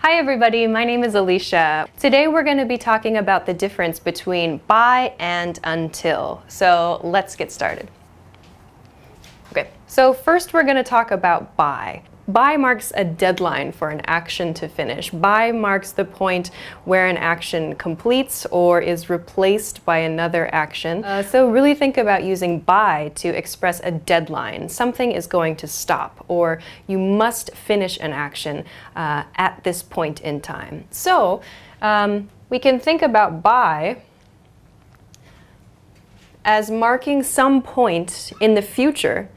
Hi everybody, my name is Alicia. Today we're going to be talking about the difference between by and until. So let's get started. Okay, so first we're going to talk about by. By marks a deadline for an action to finish. By marks the point where an action completes or is replaced by another action. So really think about using by to express a deadline. Something is going to stop, or you must finish an action at this point in time. So we can think about by as marking some point in the future.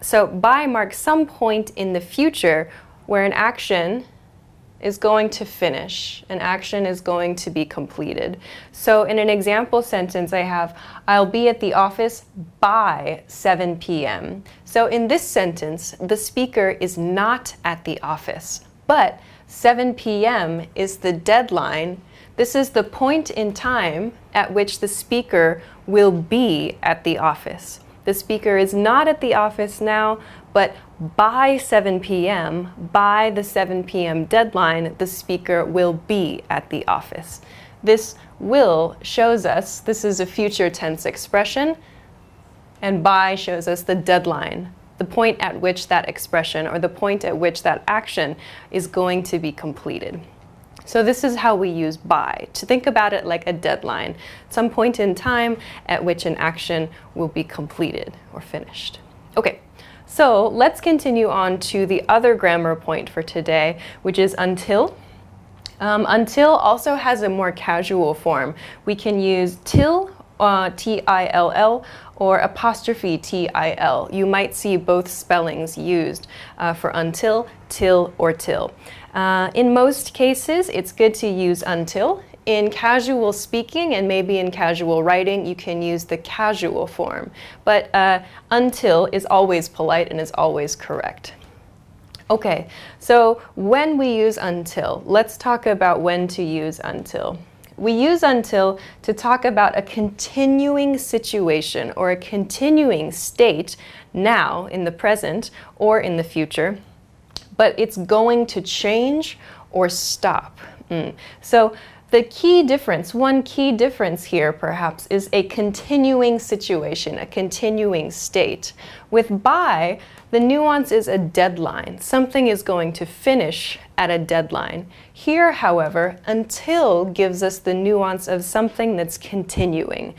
So by marks some point in the future where an action is going to finish, an action is going to be completed. So in an example sentence I have, I'll be at the office by 7 p.m. So in this sentence, the speaker is not at the office, but 7 p.m. is the deadline. This is the point in time at which the speaker will be at the office. The speaker is not at the office now, but by 7 p.m., by the 7 p.m. deadline, the speaker will be at the office. This will shows us, this is a future tense expression, and by shows us the deadline, the point at which that expression or the point at which that action is going to be completed. So this is how we use by, to think about it like a deadline, some point in time at which an action will be completed or finished. Okay, so let's continue on to the other grammar point for today, which is until. Until also has a more casual form. We can use till, T-I-L-L, or apostrophe T-I-L. You might see both spellings used for until, till, or till. In most cases, it's good to use until. In casual speaking and maybe in casual writing, you can use the casual form. But until is always polite and is always correct. Okay, so when we use until, let's talk about when to use until. We use until to talk about a continuing situation or a continuing state now in the present or in the future, but it's going to change or stop. So the key difference, one key difference here perhaps, is a continuing situation, a continuing state. With by, the nuance is a deadline. Something is going to finish at a deadline. Here, however, until gives us the nuance of something that's continuing.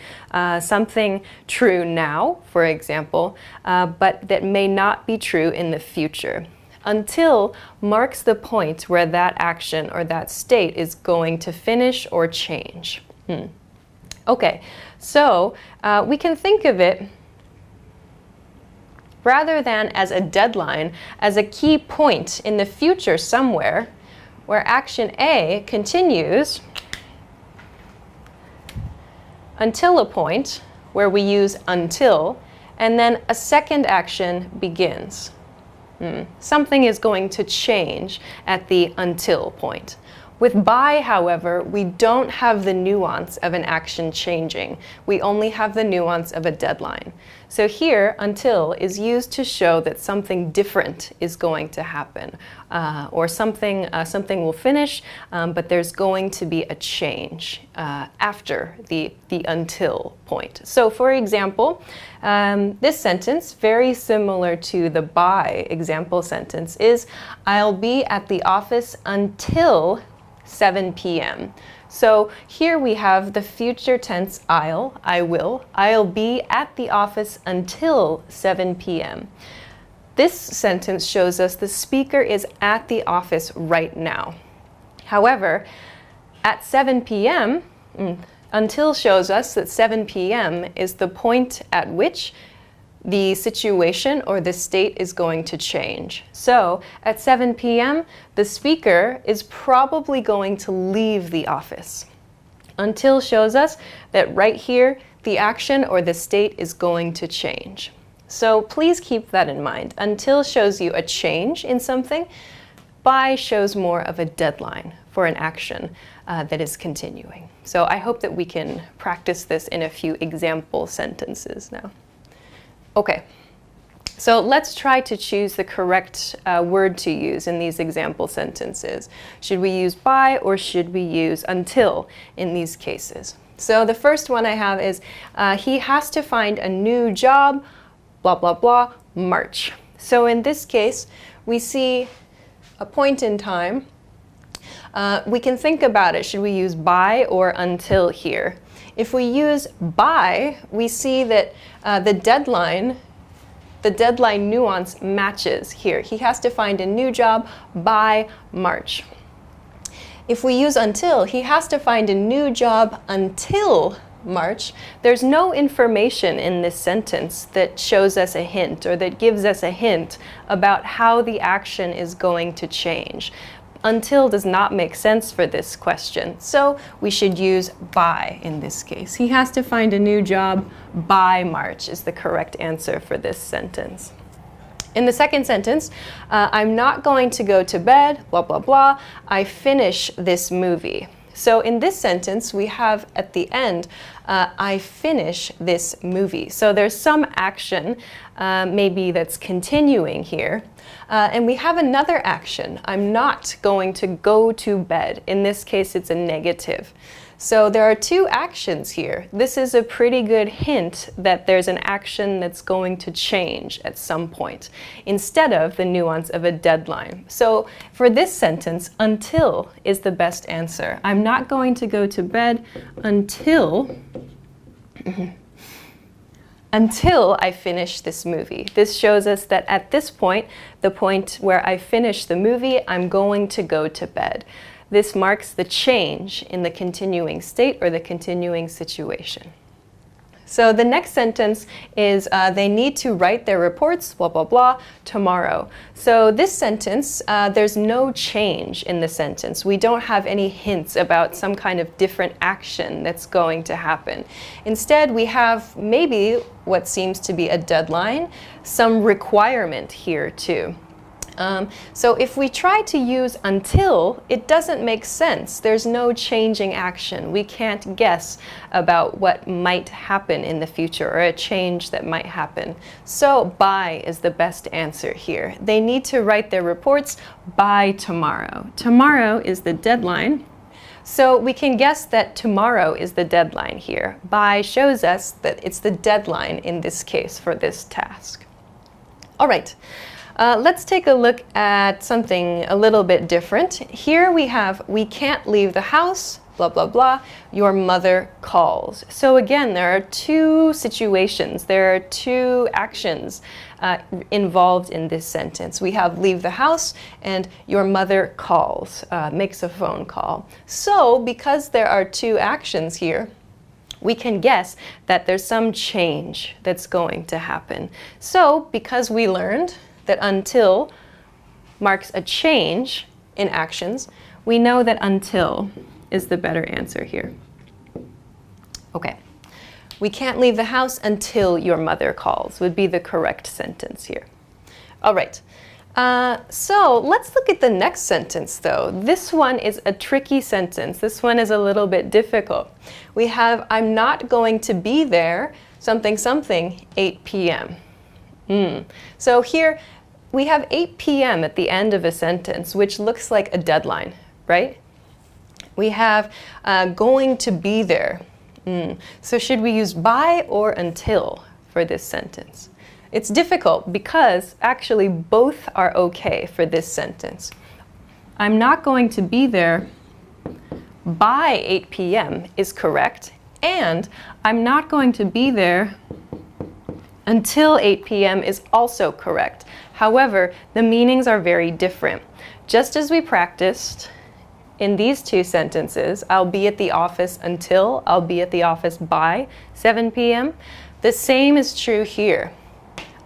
Something true now, for example, but that may not be true in the future. Until marks the point where that action or that state is going to finish or change. Okay, so we can think of it rather than as a deadline, as a key point in the future somewhere where action A continues until a point where we use until, and then a second action begins. Something is going to change at the until point. With by, however, we don't have the nuance of an action changing. We only have the nuance of a deadline. So here, until is used to show that something different is going to happen, or something will finish, but there's going to be a change after the until point. So for example, this sentence, very similar to the by example sentence, is I'll be at the office until 7 p.m. So here we have the future tense I will. I'll be at the office until 7 p.m. This sentence shows us the speaker is at the office right now. However, at 7 p.m., until shows us that 7 p.m. is the point at which the situation or the state is going to change. So at 7 p.m., the speaker is probably going to leave the office. Until shows us that right here, the action or the state is going to change. So please keep that in mind. Until shows you a change in something. By shows more of a deadline for an action that is continuing. So I hope that we can practice this in a few example sentences now. Okay, So let's try to choose the correct word to use in these example sentences. Should we use by or should we use until in these cases? So the first one I have is he has to find a new job, blah, blah, blah, March. So in this case, we see a point in time. We can think about it. Should we use by or until here? If we use by, we see that the deadline nuance matches here. He has to find a new job by March. If we use until, he has to find a new job until March. There's no information in this sentence that shows us a hint or that gives us a hint about how the action is going to change. Until does not make sense for this question, so we should use by in this case. He has to find a new job by March is the correct answer for this sentence. In the second sentence, I'm not going to go to bed, blah, blah, blah. I finish this movie. So in this sentence, we have at the end, I finish this movie. So there's some action maybe that's continuing here. And we have another action. I'm not going to go to bed. In this case, it's a negative. So there are two actions here. This is a pretty good hint that there's an action that's going to change at some point, instead of the nuance of a deadline. So for this sentence, until is the best answer. I'm not going to go to bed until I finish this movie. This shows us that at this point, the point where I finish the movie, I'm going to go to bed. This marks the change in the continuing state or the continuing situation. So the next sentence is they need to write their reports, blah, blah, blah, tomorrow. So this sentence, there's no change in the sentence. We don't have any hints about some kind of different action that's going to happen. Instead, we have maybe what seems to be a deadline, some requirement here too. So if we try to use until, it doesn't make sense. There's no changing action. We can't guess about what might happen in the future or a change that might happen. So by is the best answer here. They need to write their reports by tomorrow. Tomorrow is the deadline. So we can guess that tomorrow is the deadline here. By shows us that it's the deadline in this case for this task. All right. Let's take a look at something a little bit different. Here we have, we can't leave the house, blah, blah, blah, your mother calls. So again, there are two situations, there are two actions involved in this sentence. We have leave the house and your mother calls, makes a phone call. So because there are two actions here, we can guess that there's some change that's going to happen. So because we learned that until marks a change in actions, we know that until is the better answer here. Okay, we can't leave the house until your mother calls would be the correct sentence here. All right, so let's look at the next sentence though. This one is a tricky sentence. This one is a little bit difficult. We have, I'm not going to be there, something, something, 8 p.m. So here, we have 8 p.m. at the end of a sentence, which looks like a deadline, right? We have going to be there. So should we use by or until for this sentence? It's difficult because actually both are okay for this sentence. I'm not going to be there by 8 p.m. is correct, and I'm not going to be there until 8 p.m. is also correct. However, the meanings are very different. Just as we practiced in these two sentences, I'll be at the office until, I'll be at the office by 7 p.m., the same is true here.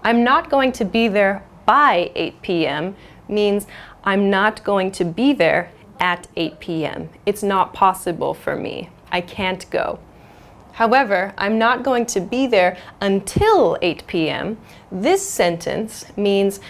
I'm not going to be there by 8 p.m. means I'm not going to be there at 8 p.m. It's not possible for me. I can't go. However, I'm not going to be there until 8 p.m. This sentence means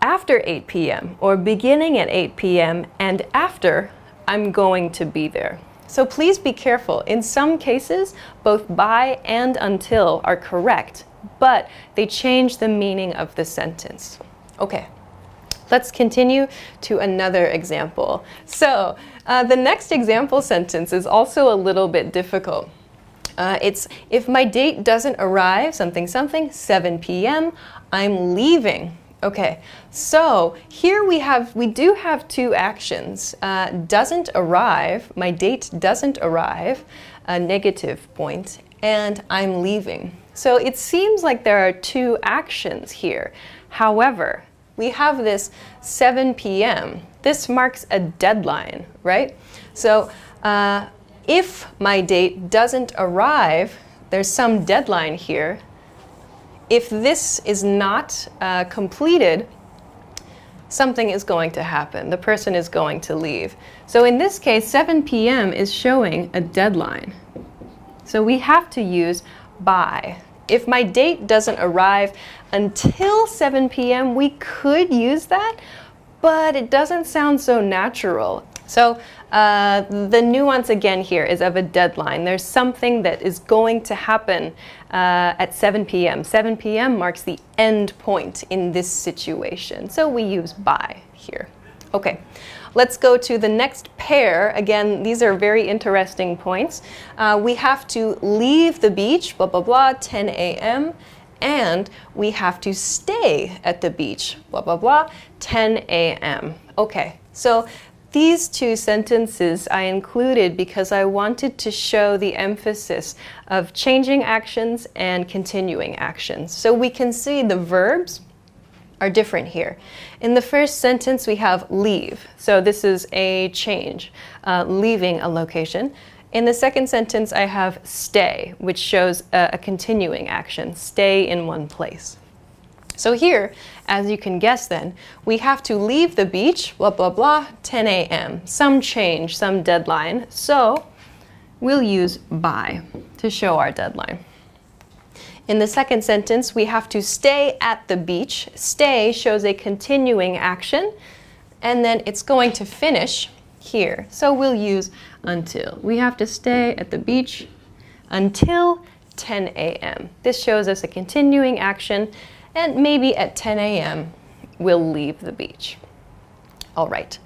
after 8 p.m. or beginning at 8 p.m. and after I'm going to be there. So please be careful. In some cases, both by and until are correct, but they change the meaning of the sentence. Okay. Let's continue to another example. So the next example sentence is also a little bit difficult. It's, if my date doesn't arrive, something, 7 p.m., I'm leaving. Okay, so here we do have two actions. Doesn't arrive, my date doesn't arrive, a negative point, and I'm leaving. So it seems like there are two actions here. However, we have this 7 p.m. This marks a deadline, right? So if my date doesn't arrive, there's some deadline here. If this is not completed, something is going to happen. The person is going to leave. So in this case, 7 p.m. is showing a deadline. So we have to use by. If my date doesn't arrive until 7 p.m., we could use that, but it doesn't sound so natural. So the nuance again here is of a deadline. There's something that is going to happen at 7 p.m. 7 p.m. marks the end point in this situation. So we use by here. Okay. Let's go to the next pair. Again, these are very interesting points. We have to leave the beach, blah, blah, blah, 10 a.m. And we have to stay at the beach, blah, blah, blah, 10 a.m. Okay, so these two sentences I included because I wanted to show the emphasis of changing actions and continuing actions. So we can see the verbs are different here. In the first sentence, we have leave. So this is a change, leaving a location. In the second sentence, I have stay, which shows a continuing action, stay in one place. So here, as you can guess then, we have to leave the beach, blah, blah, blah, 10 a.m. Some change, some deadline. So we'll use by to show our deadline. In the second sentence, we have to stay at the beach. Stay shows a continuing action, and then it's going to finish here. So we'll use until. We have to stay at the beach until 10 a.m. This shows us a continuing action, and maybe at 10 a.m. we'll leave the beach. All right.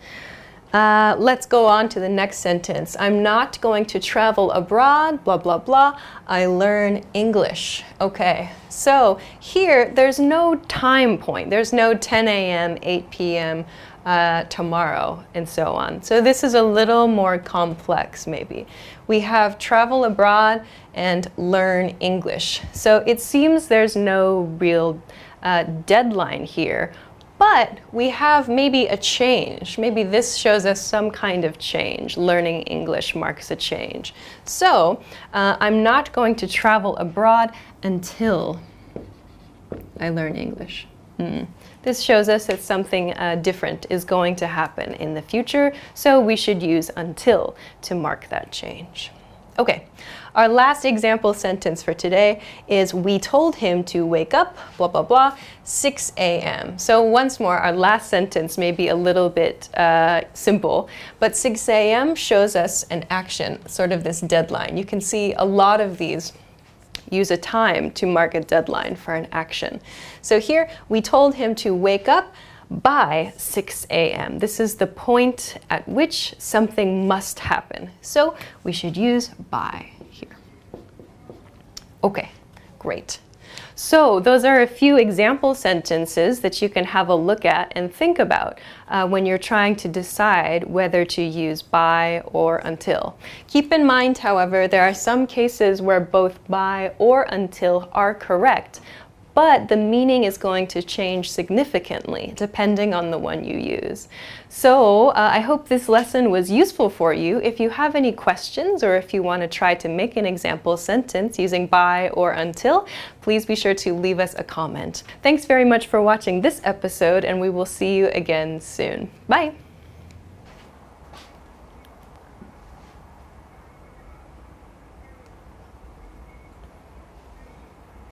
Let's go on to the next sentence. I'm not going to travel abroad, blah, blah, blah. I learn English. Okay, so here there's no time point. There's no 10 a.m., 8 p.m., tomorrow, and so on. So this is a little more complex, maybe. We have travel abroad and learn English. So it seems there's no real deadline here. But we have maybe a change. Maybe this shows us some kind of change. Learning English marks a change. So I'm not going to travel abroad until I learn English. This shows us that something different is going to happen in the future. So we should use until to mark that change. Okay, our last example sentence for today is we told him to wake up, blah, blah, blah, 6 a.m. So once more, our last sentence may be a little bit simple, but 6 a.m. shows us an action, sort of this deadline. You can see a lot of these use a time to mark a deadline for an action. So here, we told him to wake up by 6 a.m. This is the point at which something must happen. So we should use by here. Okay, great. So those are a few example sentences that you can have a look at and think about when you're trying to decide whether to use by or until. Keep in mind, however, there are some cases where both by or until are correct, but the meaning is going to change significantly depending on the one you use. So I hope this lesson was useful for you. If you have any questions or if you want to try to make an example sentence using by or until, please be sure to leave us a comment. Thanks very much for watching this episode, and we will see you again soon. Bye!